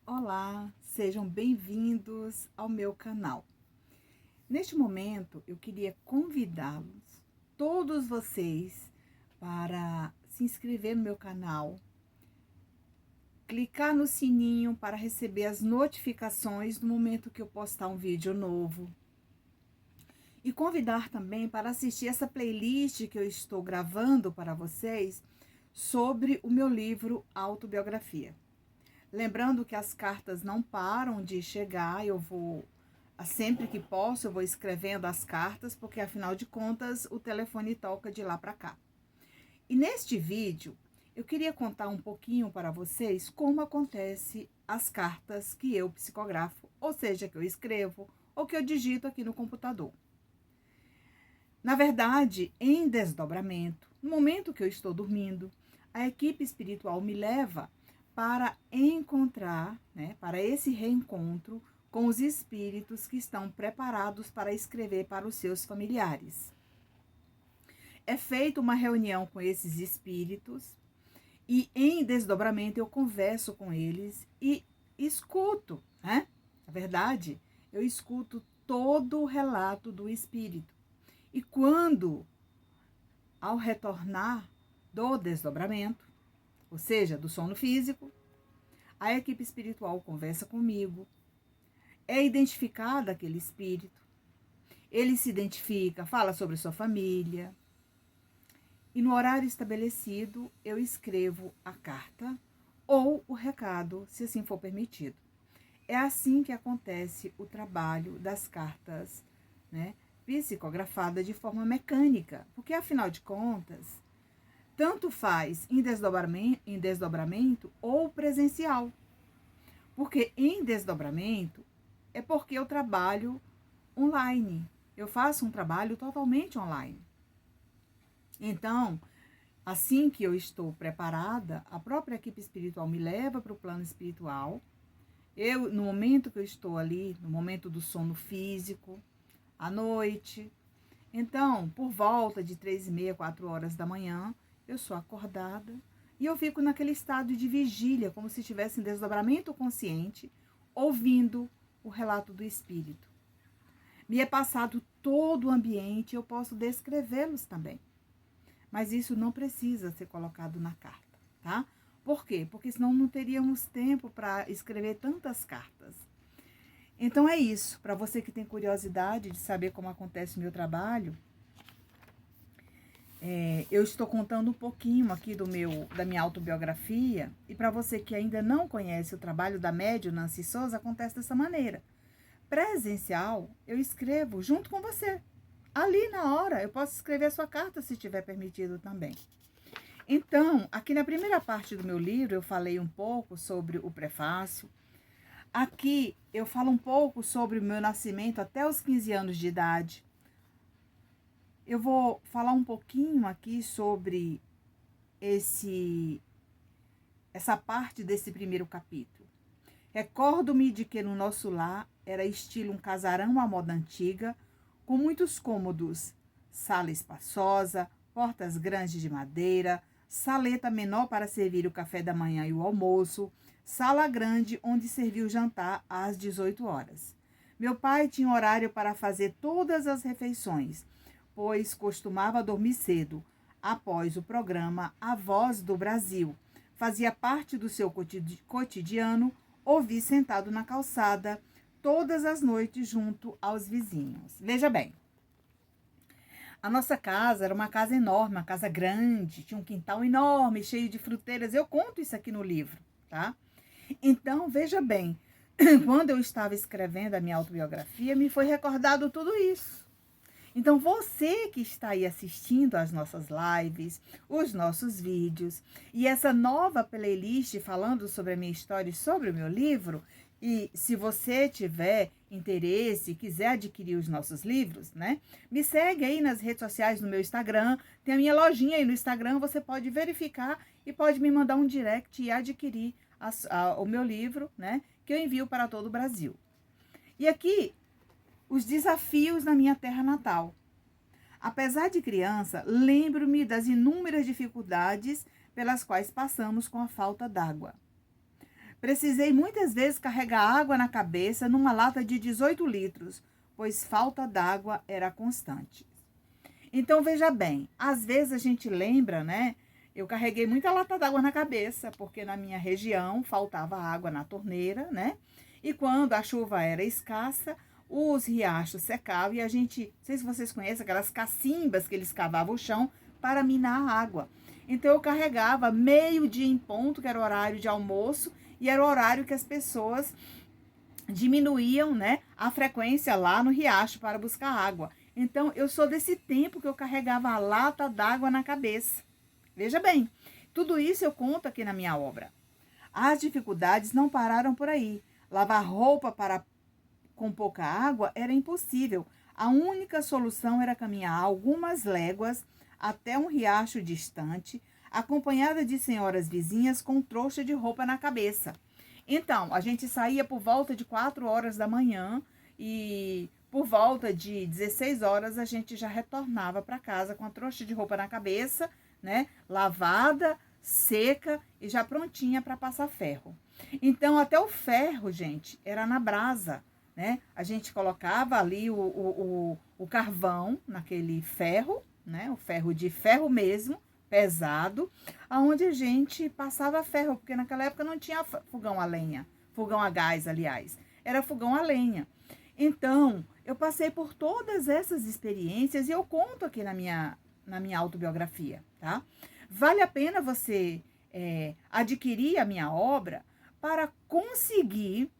Olá, sejam bem-vindos ao meu canal. Neste momento, eu queria convidá-los, todos vocês, para se inscrever no meu canal, clicar no sininho para receber as notificações no momento que eu postar um vídeo novo. E convidar também para assistir essa playlist que eu estou gravando para vocês sobre o meu livro Autobiografia. Lembrando que as cartas não param de chegar, eu vou, sempre que posso, eu vou escrevendo as cartas, porque afinal de contas o telefone toca de lá para cá. E neste vídeo, eu queria contar um pouquinho para vocês como acontece as cartas que eu psicografo, ou seja, que eu escrevo ou que eu digito aqui no computador. Na verdade, em desdobramento, no momento que eu estou dormindo, a equipe espiritual me leva para encontrar, para esse reencontro com os espíritos que estão preparados para escrever para os seus familiares. É feita uma reunião com esses espíritos e em desdobramento eu converso com eles e escuto, Na verdade, eu escuto todo o relato do espírito. E quando, ao retornar do desdobramento, ou seja, do sono físico, a equipe espiritual conversa comigo, é identificado aquele espírito, ele se identifica, fala sobre sua família, e no horário estabelecido eu escrevo a carta ou o recado, se assim for permitido. É assim que acontece o trabalho das cartas, psicografadas de forma mecânica, porque afinal de contas, tanto faz em desdobramento ou presencial. Porque em desdobramento é porque eu trabalho online. Eu faço um trabalho totalmente online. Então, assim que eu estou preparada, a própria equipe espiritual me leva para o plano espiritual. Eu, no momento que eu estou ali, no momento do sono físico, à noite. Então, por volta de 3h30, 4 horas da manhã, eu sou acordada e eu fico naquele estado de vigília, como se estivesse em desdobramento consciente, ouvindo o relato do espírito. Me é passado todo o ambiente, eu posso descrevê-los também. Mas isso não precisa ser colocado na carta, tá? Por quê? Porque senão não teríamos tempo para escrever tantas cartas. Então é isso. Para você que tem curiosidade de saber como acontece o meu trabalho, eu estou contando um pouquinho aqui da minha autobiografia, e para você que ainda não conhece o trabalho da médium Nancy Souza, acontece dessa maneira. Presencial, eu escrevo junto com você. Ali na hora, eu posso escrever a sua carta se tiver permitido também. Então, aqui na primeira parte do meu livro, eu falei um pouco sobre o prefácio. Aqui eu falo um pouco sobre o meu nascimento até os 15 anos de idade. Eu vou falar um pouquinho aqui sobre essa parte desse primeiro capítulo. Recordo-me de que no nosso lar era estilo um casarão à moda antiga, com muitos cômodos, sala espaçosa, portas grandes de madeira, saleta menor para servir o café da manhã e o almoço, sala grande onde servia o jantar às 18 horas. Meu pai tinha horário para fazer todas as refeições, pois costumava dormir cedo. Após o programa A Voz do Brasil, fazia parte do seu cotidiano ouvir sentado na calçada todas as noites junto aos vizinhos. Veja bem, a nossa casa era uma casa enorme, uma casa grande, tinha um quintal enorme, cheio de fruteiras. Eu conto isso aqui no livro, tá? Então, veja bem, quando eu estava escrevendo a minha autobiografia, me foi recordado tudo isso. Então, você que está aí assistindo às nossas lives, os nossos vídeos, e essa nova playlist falando sobre a minha história e sobre o meu livro, e se você tiver interesse e quiser adquirir os nossos livros, me segue aí nas redes sociais, no meu Instagram, tem a minha lojinha aí no Instagram, você pode verificar e pode me mandar um direct e adquirir o meu livro, que eu envio para todo o Brasil. E aqui, os desafios na minha terra natal. Apesar de criança, lembro-me das inúmeras dificuldades pelas quais passamos com a falta d'água. Precisei muitas vezes carregar água na cabeça numa lata de 18 litros, pois falta d'água era constante. Então, veja bem, às vezes a gente lembra, né? Eu carreguei muita lata d'água na cabeça, porque na minha região faltava água na torneira, né? E quando a chuva era escassa, os riachos secavam e a gente, não sei se vocês conhecem, aquelas cacimbas que eles cavavam o chão para minar a água. Então, eu carregava meio-dia em ponto, que era o horário de almoço, e era o horário que as pessoas diminuíam, né, a frequência lá no riacho para buscar água. Então, eu sou desse tempo que eu carregava a lata d'água na cabeça. Veja bem, tudo isso eu conto aqui na minha obra. As dificuldades não pararam por aí. Lavar roupa com pouca água era impossível. A única solução era caminhar algumas léguas até um riacho distante, acompanhada de senhoras vizinhas com trouxa de roupa na cabeça. Então, a gente saía por volta de 4 horas da manhã e por volta de 16 horas a gente já retornava para casa com a trouxa de roupa na cabeça, né? Lavada, seca e já prontinha para passar ferro. Então, até o ferro, gente, era na brasa, né? A gente colocava ali o carvão naquele ferro, né? O ferro de ferro mesmo, pesado, aonde a gente passava ferro, porque naquela época não tinha fogão a lenha, fogão a gás, aliás, era fogão a lenha. Então, eu passei por todas essas experiências e eu conto aqui na minha autobiografia, tá? Vale a pena você adquirir a minha obra para conseguir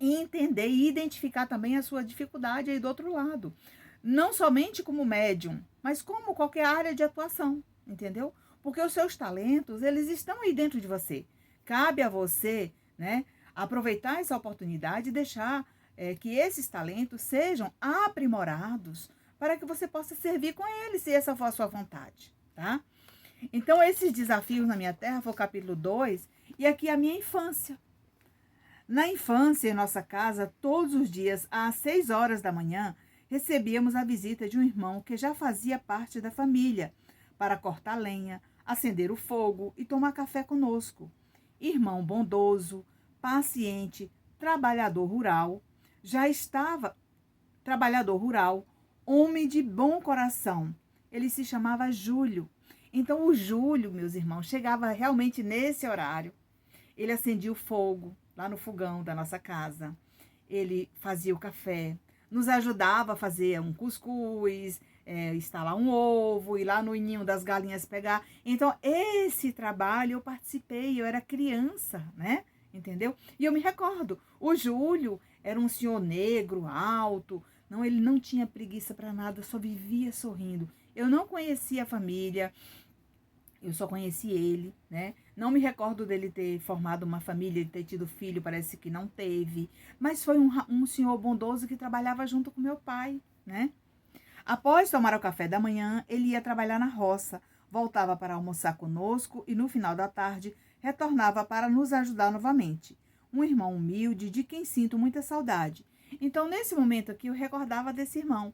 entender e identificar também a sua dificuldade aí do outro lado. Não somente como médium, mas como qualquer área de atuação, entendeu? Porque os seus talentos, eles estão aí dentro de você. Cabe a você, né, aproveitar essa oportunidade e deixar que esses talentos sejam aprimorados para que você possa servir com eles, se essa for a sua vontade, tá? Então, esses desafios na minha terra foi o capítulo 2, e aqui a minha infância. Na infância, em nossa casa, todos os dias, às 6 horas da manhã, recebíamos a visita de um irmão que já fazia parte da família, para cortar lenha, acender o fogo e tomar café conosco. Irmão bondoso, paciente, trabalhador rural, homem de bom coração. Ele se chamava Júlio. Então, o Júlio, meus irmãos, chegava realmente nesse horário. Ele acendia o fogo lá no fogão da nossa casa. Ele fazia o café, nos ajudava a fazer um cuscuz, instalar um ovo, ir lá no ninho das galinhas pegar. Então, esse trabalho eu participei, eu era criança, né? Entendeu? E eu me recordo, o Júlio era um senhor negro, alto, não, ele não tinha preguiça para nada, só vivia sorrindo. Eu não conhecia a família, eu só conheci ele, né? Não me recordo dele ter formado uma família, de ter tido filho, parece que não teve. Mas foi um senhor bondoso que trabalhava junto com meu pai, né? Após tomar o café da manhã, ele ia trabalhar na roça, voltava para almoçar conosco e no final da tarde retornava para nos ajudar novamente. Um irmão humilde de quem sinto muita saudade. Então, nesse momento aqui, eu recordava desse irmão.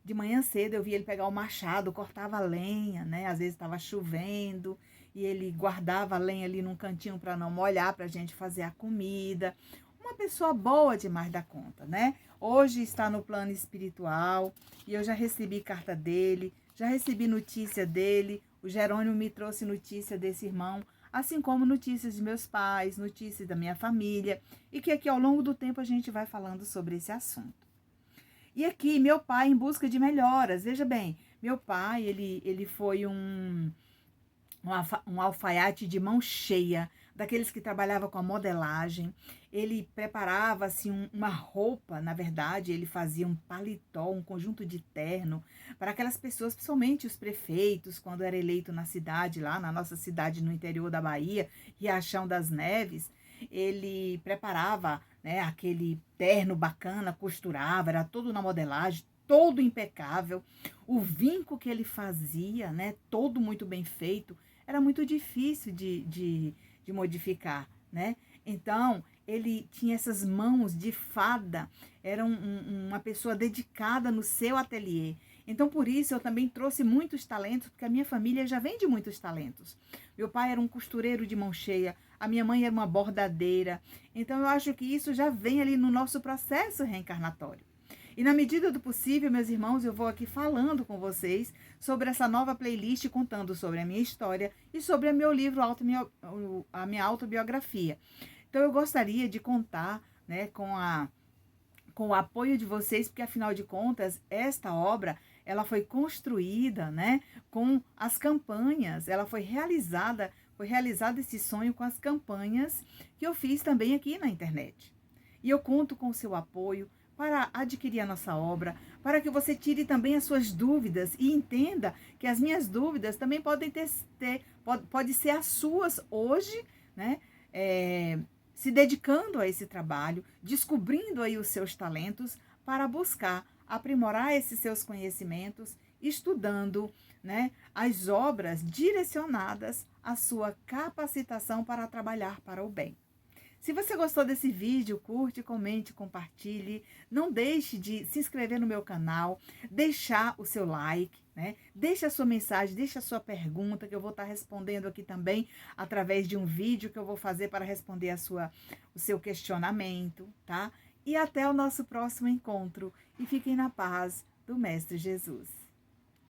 De manhã cedo eu via ele pegar o machado, cortava a lenha, né? Às vezes estava chovendo e ele guardava a lenha ali num cantinho para não molhar, para a gente fazer a comida. Uma pessoa boa demais da conta, né? Hoje está no plano espiritual e eu já recebi carta dele, já recebi notícia dele. O Jerônimo me trouxe notícia desse irmão, assim como notícias de meus pais, notícias da minha família, e que aqui ao longo do tempo a gente vai falando sobre esse assunto. E aqui, meu pai em busca de melhoras. Veja bem, meu pai, ele foi um alfaiate de mão cheia, daqueles que trabalhava com a modelagem. Ele preparava assim uma roupa, na verdade, ele fazia um paletó, um conjunto de terno para aquelas pessoas, principalmente os prefeitos, quando era eleito na cidade, lá na nossa cidade no interior da Bahia, Riachão das Neves. Ele preparava, né, aquele terno bacana, costurava, era todo na modelagem, todo impecável. O vinco que ele fazia, né, todo muito bem feito, era muito difícil de modificar, né? Então, ele tinha essas mãos de fada, era uma pessoa dedicada no seu ateliê. Então, por isso, eu também trouxe muitos talentos, porque a minha família já vem de muitos talentos. Meu pai era um costureiro de mão cheia, a minha mãe era uma bordadeira. Então, eu acho que isso já vem ali no nosso processo reencarnatório. E na medida do possível, meus irmãos, eu vou aqui falando com vocês sobre essa nova playlist, contando sobre a minha história e sobre o meu livro, a minha autobiografia. Então, eu gostaria de contar, né, com o apoio de vocês, porque afinal de contas, esta obra, ela foi construída, né, com as campanhas, ela foi realizado esse sonho com as campanhas que eu fiz também aqui na internet. E eu conto com o seu apoio para adquirir a nossa obra, para que você tire também as suas dúvidas e entenda que as minhas dúvidas também podem pode ser as suas hoje, né? Se dedicando a esse trabalho, descobrindo aí os seus talentos para buscar aprimorar esses seus conhecimentos, estudando, né, as obras direcionadas à sua capacitação para trabalhar para o bem. Se você gostou desse vídeo, curte, comente, compartilhe. Não deixe de se inscrever no meu canal, deixar o seu like, né? Deixe a sua mensagem, deixe a sua pergunta, que eu vou estar respondendo aqui também através de um vídeo que eu vou fazer para responder o seu questionamento, tá? E até o nosso próximo encontro. E fiquem na paz do Mestre Jesus.